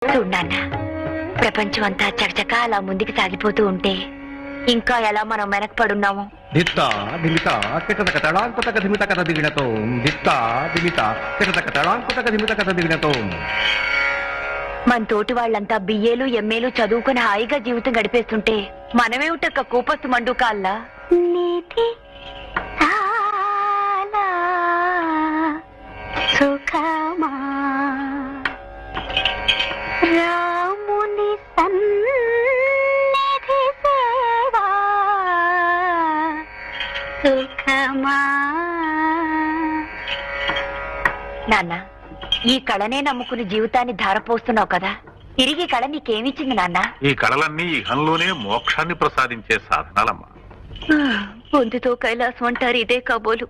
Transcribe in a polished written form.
చూడు నాన్న, ప్రపంచం అంతా చకచక అలా ముందుకు సాగిపోతూ ఉంటే ఇంకా ఎలా మనం వెనకపడున్నాము. మన తోటి వాళ్ళంతా బిఏలు ఎంఏలు చదువుకుని హాయిగా జీవితం గడిపేస్తుంటే మనమేమిటక్క కూపస్తు మండుకాల్లా సుఖమా రాముని సన్నిధి సేవా సుఖమా. నాన్న, ఈ కళనే నమ్ముకుని జీవితాన్ని ధారపోస్తున్నావు కదా, తిరిగి కళ నీకేమిచ్చింది నాన్న? ఈ కళలన్నీ ఈ హంలోనే మోక్షాన్ని ప్రసాదించే సాధనాలమ్మా. పొందుతో కైలాసం అంటారు, ఇదే కాబోలు.